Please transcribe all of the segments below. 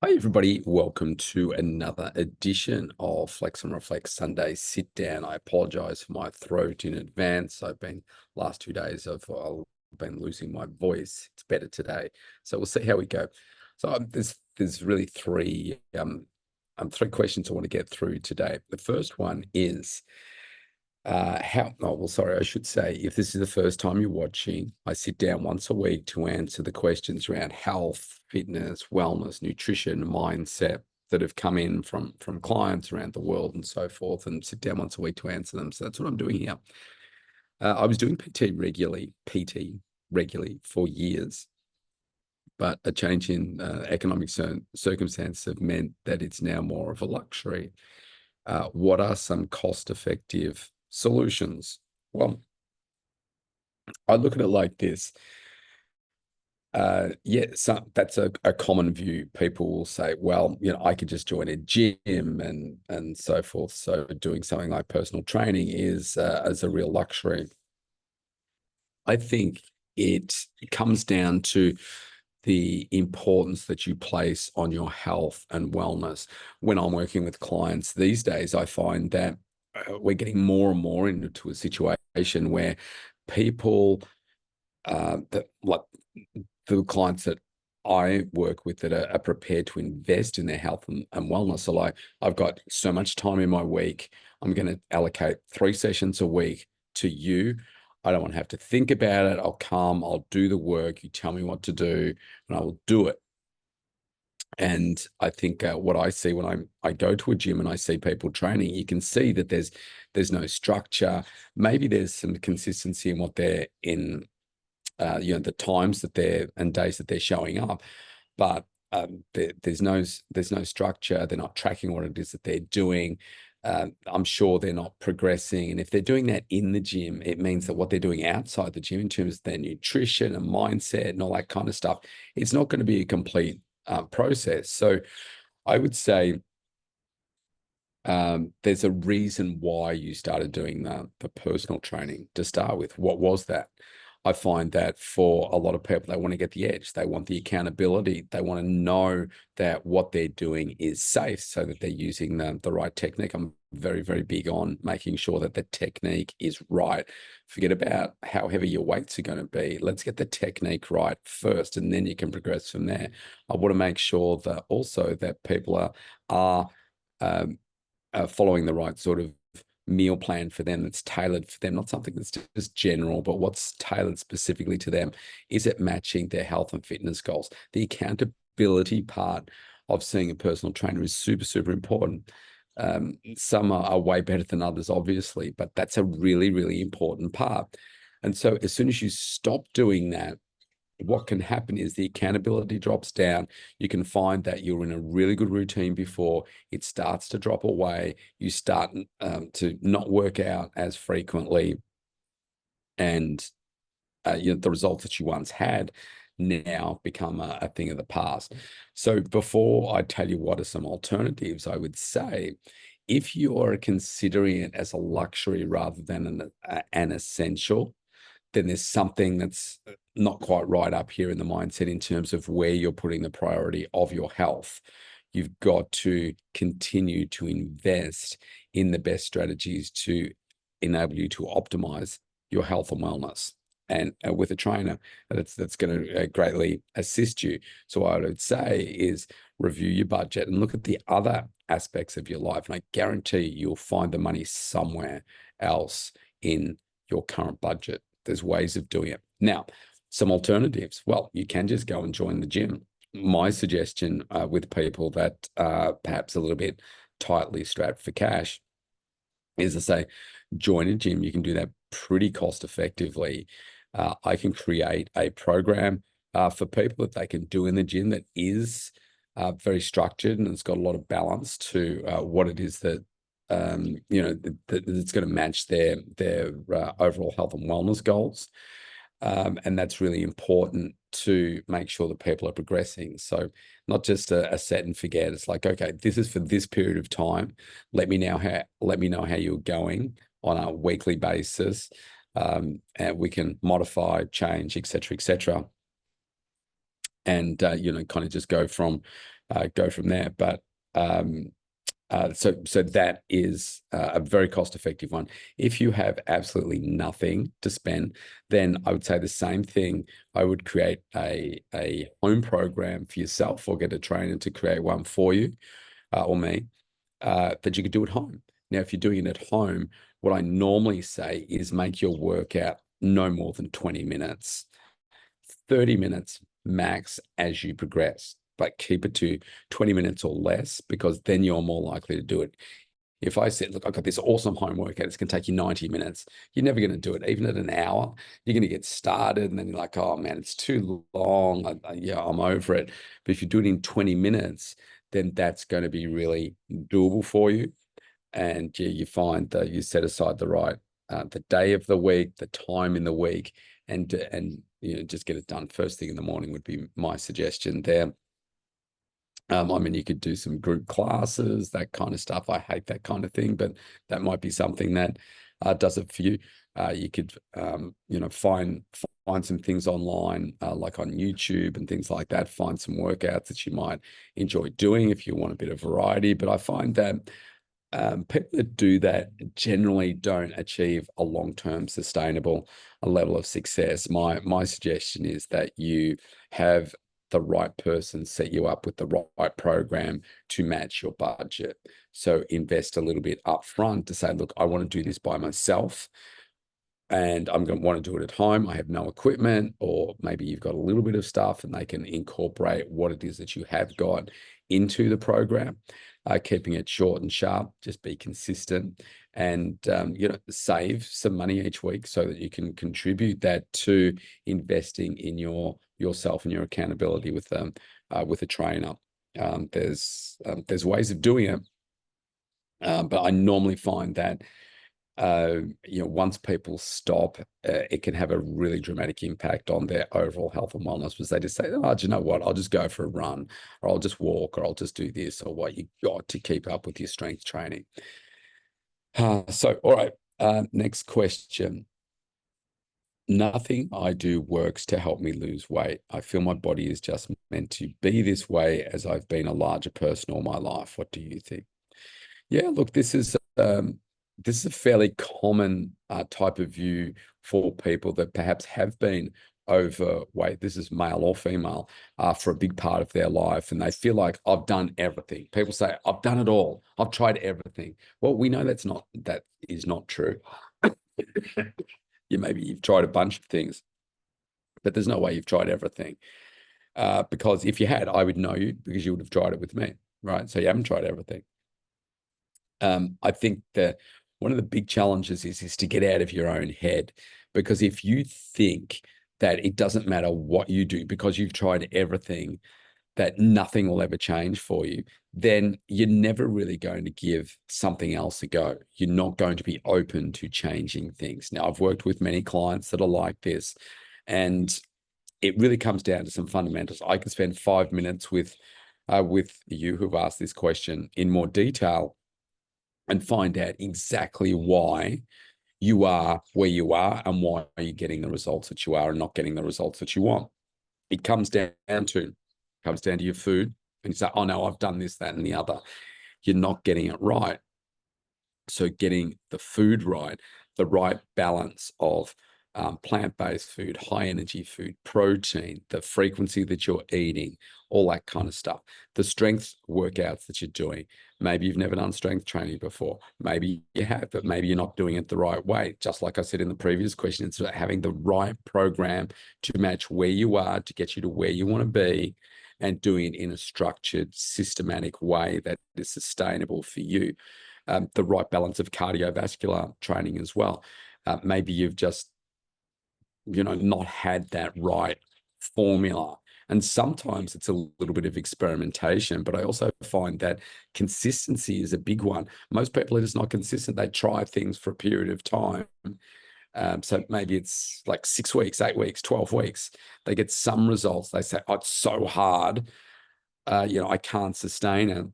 Hi, everybody. Welcome to another edition of Flex and Reflex Sunday Sit Down. I apologize for my throat in advance. Last 2 days I've been losing my voice. It's better today. So we'll see how we go. There's really three questions I want to get through today. The first one is sorry, I should say, if this is the first time you're watching, I sit down once a week to answer the questions around health, fitness, wellness, nutrition, mindset that have come in from clients around the world and so forth, and sit down once a week to answer them. So that's what I'm doing here. I was doing PT regularly for years, but a change in economic circumstances have meant that it's now more of a luxury. What are some cost-effective solutions? Well, I look at it like this. That's a common view. People will say, well, I could just join a gym and so forth. So doing something like personal training is as a real luxury. I think it comes down to the importance that you place on your health and wellness. When I'm working with clients these days, I find that we're getting more and more into a situation where people like the clients that I work with that are prepared to invest in their health and wellness. So like, I've got so much time in my week. I'm going to allocate 3 sessions a week to you. I don't want to have to think about it. I'll do the work. You tell me what to do, and I will do it. And I think what I see when I go to a gym and I see people training, you can see that there's no structure. Maybe there's some consistency in what they're in, the times that they're and days that they're showing up, but there's no structure. They're not tracking what it is that they're doing. I'm sure they're not progressing. And if they're doing that in the gym, it means that what they're doing outside the gym in terms of their nutrition and mindset and all that kind of stuff, it's not going to be a complete process. So I would say there's a reason why you started doing the personal training to start with. What was that? I find that for a lot of people, they want to get the edge. They want the accountability. They want to know that what they're doing is safe so that they're using the right technique. I'm very, very big on making sure that the technique is right. Forget about how heavy your weights are going to be. Let's get the technique right first, and then you can progress from there. I want to make sure that also that people are um, following the right sort of meal plan for them that's tailored for them, not something that's just general, but what's tailored specifically to them. Is it matching their health and fitness goals? The accountability part of seeing a personal trainer is super, super important. Some are way better than others, obviously, but that's a really, really important part. And so as soon as you stop doing that, what can happen is the accountability drops down. You can find that you're in a really good routine before it starts to drop away. You start to not work out as frequently, and the results that you once had now become a thing of the past. So before I tell you what are some alternatives, I would say if you are considering it as a luxury rather than an essential, then there's something that's not quite right up here in the mindset in terms of where you're putting the priority of your health. You've got to continue to invest in the best strategies to enable you to optimize your health and wellness. And with a trainer, that's going to greatly assist you. So what I would say is review your budget and look at the other aspects of your life. And I guarantee you'll find the money somewhere else in your current budget. There's ways of doing it. Now, some alternatives. Well, you can just go and join the gym. My suggestion with people that are perhaps a little bit tightly strapped for cash is to say, join a gym. You can do that pretty cost effectively. I can create a program for people that they can do in the gym that is very structured and it's got a lot of balance to what it is that that's going to match their overall health and wellness goals. And that's really important to make sure that people are progressing. So not just a set and forget. It's like, okay, this is for this period of time. Let me know how you're going on a weekly basis. And we can modify, change, etc., etc. and kind of just go from there. But so that is a very cost-effective one. If you have absolutely nothing to spend, then I would say the same thing. I would create a home program for yourself, or get a trainer to create one for you, or me, that you could do at home. Now, if you're doing it at home, what I normally say is make your workout no more than 20 minutes, 30 minutes max as you progress, but keep it to 20 minutes or less, because then you're more likely to do it. If I said, look, I've got this awesome home workout, it's going to take you 90 minutes, you're never going to do it. Even at an hour, you're going to get started and then you're like, oh man, it's too long. Yeah, I'm over it. But if you do it in 20 minutes, then that's going to be really doable for you. And you find that you set aside the day of the week, the time in the week, and just get it done first thing in the morning would be my suggestion there. I mean, you could do some group classes, that kind of stuff. I hate that kind of thing, but that might be something that does it for you. You could, find some things online, like on YouTube and things like that. Find some workouts that you might enjoy doing if you want a bit of variety. But I find that people that do that generally don't achieve a long-term sustainable level of success. My suggestion is that you have the right person set you up with the right program to match your budget. So invest a little bit up front to say, look, I want to do this by myself, and I'm going to want to do it at home. I have no equipment, or maybe you've got a little bit of stuff and they can incorporate what it is that you have got into the program, keeping it short and sharp. Just be consistent, and save some money each week so that you can contribute that to investing in yourself and your accountability with a trainer. There's ways of doing it, but I normally find that once people stop, it can have a really dramatic impact on their overall health and wellness, because they just say, oh, do you know what? I'll just go for a run, or I'll just walk, or I'll just do this, or what. You got to keep up with your strength training. So, all right, next question. Nothing I do works to help me lose weight. I feel my body is just meant to be this way, as I've been a larger person all my life. What do you think? Yeah, look, this is a fairly common type of view for people that perhaps have been overweight. This is male or female, for a big part of their life, and they feel like, I've done everything. People say, I've done it all. I've tried everything. Well, we know that is not true. Maybe you've tried a bunch of things, but there's no way you've tried everything. Because if you had, I would know you, because you would have tried it with me, right? So you haven't tried everything. I think that one of the big challenges is to get out of your own head, because if you think that it doesn't matter what you do because you've tried everything, that nothing will ever change for you, then you're never really going to give something else a go. You're not going to be open to changing things. Now, I've worked with many clients that are like this, and it really comes down to some fundamentals. I could spend 5 minutes with you who've asked this question in more detail and find out exactly why you are where you are, and why you're getting the results that you are and not getting the results that you want. It comes down to your food, and you say, oh no, I've done this, that, and the other. You're not getting it right. So getting the food right, the right balance of plant-based food, high energy food, protein, the frequency that you're eating, all that kind of stuff. The strength workouts that you're doing. Maybe you've never done strength training before. Maybe you have, but maybe you're not doing it the right way. Just like I said in the previous question, it's about having the right program to match where you are, to get you to where you want to be, and doing it in a structured, systematic way that is sustainable for you. The right balance of cardiovascular training as well. Maybe you've just not had that right formula. And sometimes it's a little bit of experimentation, but I also find that consistency is a big one. Most people are just not consistent. They try things for a period of time. So maybe it's like 6 weeks, 8 weeks, 12 weeks. They get some results. They say, oh, it's so hard. I can't sustain it.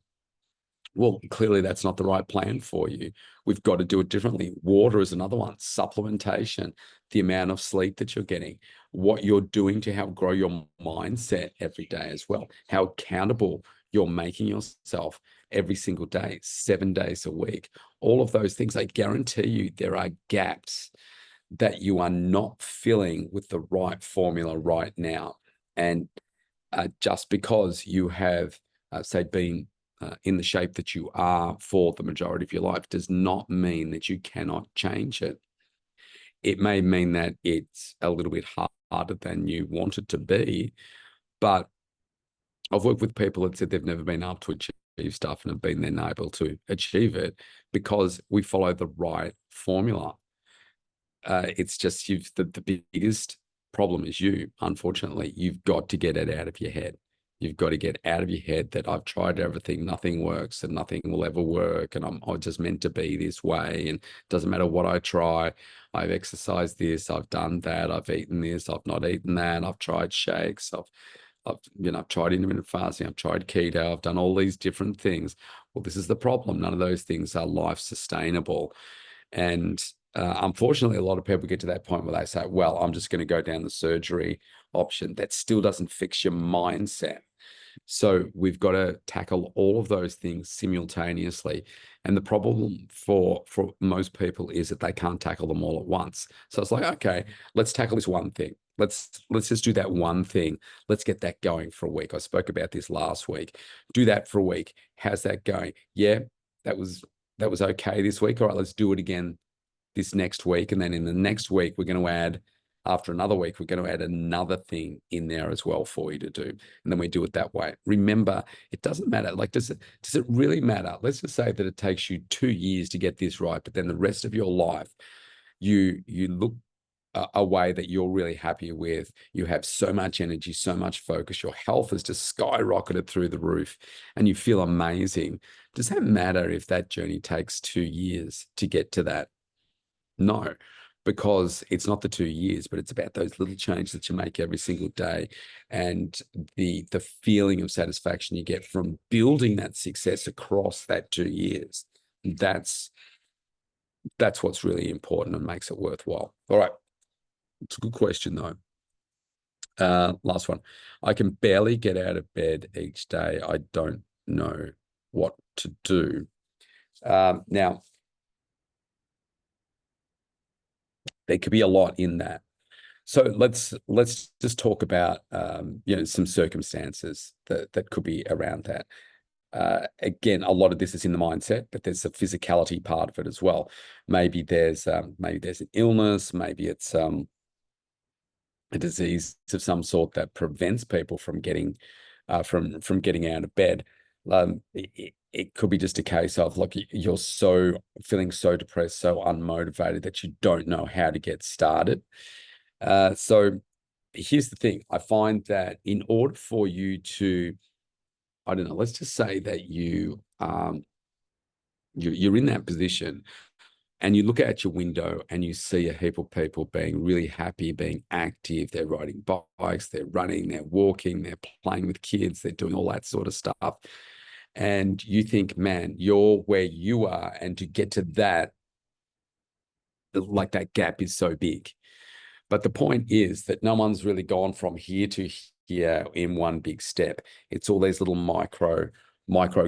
Well, clearly that's not the right plan for you. We've got to do it differently. Water is another one, supplementation, the amount of sleep that you're getting, what you're doing to help grow your mindset every day as well, how accountable you're making yourself every single day, 7 days a week. All of those things, I guarantee you there are gaps that you are not filling with the right formula right now. And just because you have, say, been in the shape that you are for the majority of your life does not mean that you cannot change it. It may mean that it's a little bit harder than you want it to be, but I've worked with people that said they've never been able to achieve stuff and have been then able to achieve it because we follow the right formula. It's just the biggest problem is you, unfortunately. You've got to get it out of your head. You've got to get out of your head that I've tried everything, nothing works, and nothing will ever work, and I'm just meant to be this way, and it doesn't matter what I try. I've exercised this, I've done that, I've eaten this, I've not eaten that, I've tried shakes, I've tried intermittent fasting, I've tried keto, I've done all these different things. Well, this is the problem. None of those things are life sustainable. And unfortunately, a lot of people get to that point where they say, well, I'm just going to go down the surgery option. That still doesn't fix your mindset. So we've got to tackle all of those things simultaneously. And the problem for most people is that they can't tackle them all at once. So it's like, okay, let's tackle this one thing. Let's just do that one thing. Let's get that going for a week. I spoke about this last week. Do that for a week. How's that going? Yeah, that was okay this week. All right, let's do it again this next week. And then in the next week, we're going to add, after another week, we're going to add another thing in there as well for you to do. And then we do it that way. Remember, it doesn't matter. Like, does it really matter? Let's just say that it takes you 2 years to get this right, but then the rest of your life, you look a way that you're really happy with. You have so much energy, so much focus. Your health has just skyrocketed through the roof and you feel amazing. Does that matter if that journey takes 2 years to get to that? No, because it's not the 2 years, but it's about those little changes that you make every single day and the feeling of satisfaction you get from building that success across that 2 years. That's what's really important and makes it worthwhile. All right. It's a good question, though. Last one. I can barely get out of bed each day. I don't know what to do. Now, there could be a lot in that. So let's just talk about some circumstances that could be around that. Again, a lot of this is in the mindset, but there's a physicality part of it as well. Maybe there's an illness, maybe it's a disease of some sort that prevents people from getting getting out of bed. It could be just a case of, look, you're feeling so depressed, so unmotivated that you don't know how to get started. So here's the thing. I find that in order for you to, I don't know, let's just say that you're in that position and you look out your window and you see a heap of people being really happy, being active. They're riding bikes, they're running, they're walking, they're playing with kids, they're doing all that sort of stuff. And you think, man, you're where you are. And to get to that, like that gap is so big. But the point is that no one's really gone from here to here in one big step. It's all these little micro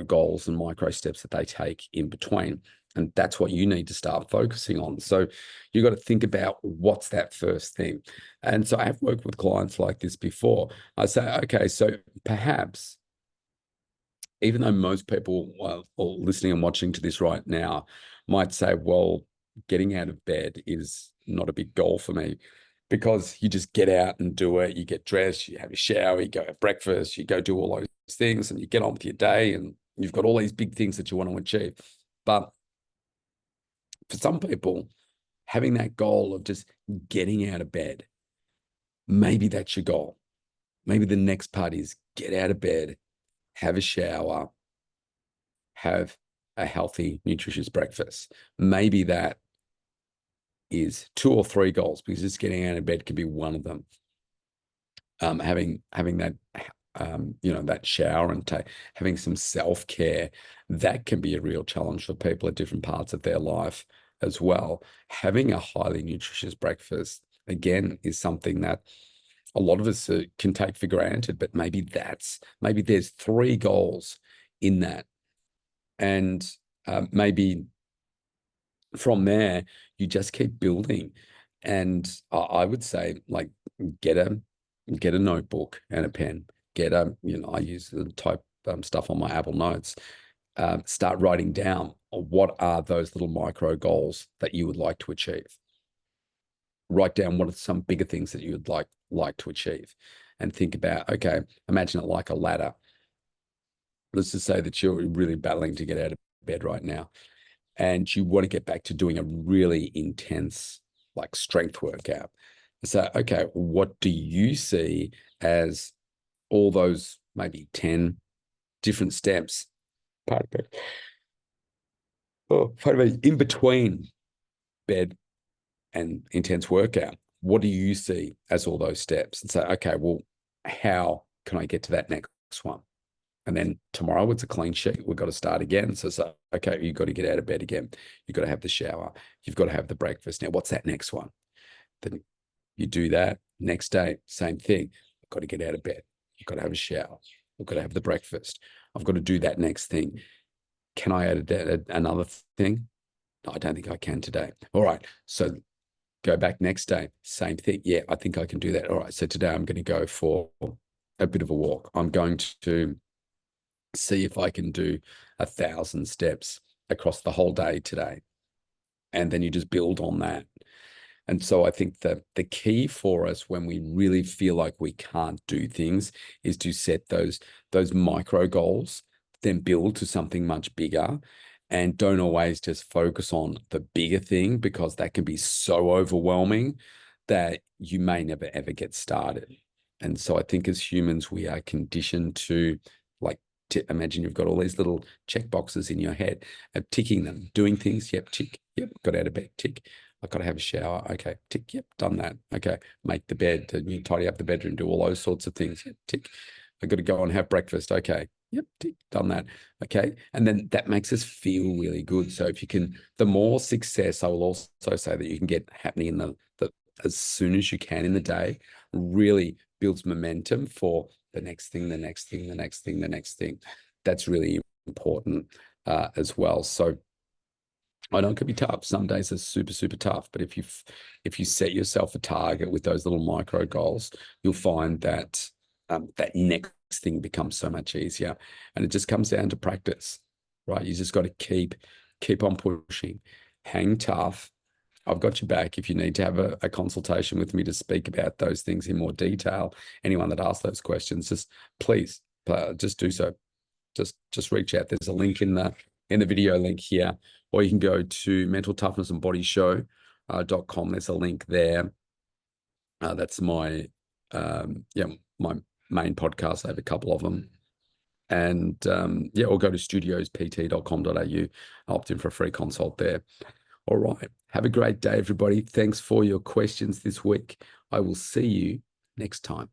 goals and micro steps that they take in between. And that's what you need to start focusing on. So you've got to think about what's that first thing. And so I've worked with clients like this before. I say, okay, so perhaps even though most people listening and watching to this right now might say, well, getting out of bed is not a big goal for me, because you just get out and do it. You get dressed, you have a shower, you go have breakfast, you go do all those things and you get on with your day and you've got all these big things that you want to achieve. But for some people, having that goal of just getting out of bed, maybe that's your goal. Maybe the next part is get out of bed, have a shower, have a healthy, nutritious breakfast. Maybe that is 2 or 3 goals, because just getting out of bed can be one of them. Having that that shower and having some self-care, that can be a real challenge for people at different parts of their life as well. Having a highly nutritious breakfast, again, is something that a lot of us can take for granted, but maybe there's 3 goals in that. And maybe from there, you just keep building. And I would say, like, get a notebook and a pen. I use the type stuff on my Apple Notes. Start writing down what are those little micro goals that you would like to achieve. Write down what are some bigger things that you would like to achieve, and think about, okay, imagine it like a ladder. Let's just say that you're really battling to get out of bed right now, and you want to get back to doing a really intense, like, strength workout. So, okay, what do you see as all those maybe 10 different steps, in between bed and intense workout? What do you see as all those steps? And say, okay, well, how can I get to that next one? And then tomorrow it's a clean sheet. We've got to start again. So okay, you've got to get out of bed again. You've got to have the shower. You've got to have the breakfast. Now, what's that next one? Then you do that. Next day, same thing. I've got to get out of bed. I've got to have a shower. I've got to have the breakfast. I've got to do that next thing. Can I add another thing? No, I don't think I can today. All right. So go back next day. Same thing. Yeah, I think I can do that. All right. So today I'm going to go for a bit of a walk. I'm going to see if I can do 1,000 steps across the whole day today. And then you just build on that. And so I think that the key for us when we really feel like we can't do things is to set those micro goals, then build to something much bigger, and don't always just focus on the bigger thing, because that can be so overwhelming that you may never, ever get started. And so I think as humans, we are conditioned to, like, imagine you've got all these little check boxes in your head of ticking them, doing things. Yep, tick. Yep, got out of bed, tick. I've got to have a shower. Okay, tick. Yep, done that. Okay, make the bed, you tidy up the bedroom, do all those sorts of things. Yep, tick. I've got to go and have breakfast. Okay, yep, tick, done that. Okay, and then that makes us feel really good. So if you can, the more success, I will also say that you can get happening in the as soon as you can in the day, really builds momentum for the next thing, the next thing, the next thing, the next thing. That's really important as well. So I know it can be tough. Some days are super, super tough, but if you set yourself a target with those little micro goals, you'll find that that next thing becomes so much easier. And it just comes down to practice, right? You just got to keep on pushing, hang tough. I've got your back if you need to have a consultation with me to speak about those things in more detail. Anyone that asks those questions, just please, just do so. Just reach out. There's a link in the video link here, or you can go to mentaltoughnessandbodyshow.com. There's a link there. That's my my main podcast. I have a couple of them. And or go to studiospt.com.au. Opt in for a free consult there. All right. Have a great day, everybody. Thanks for your questions this week. I will see you next time.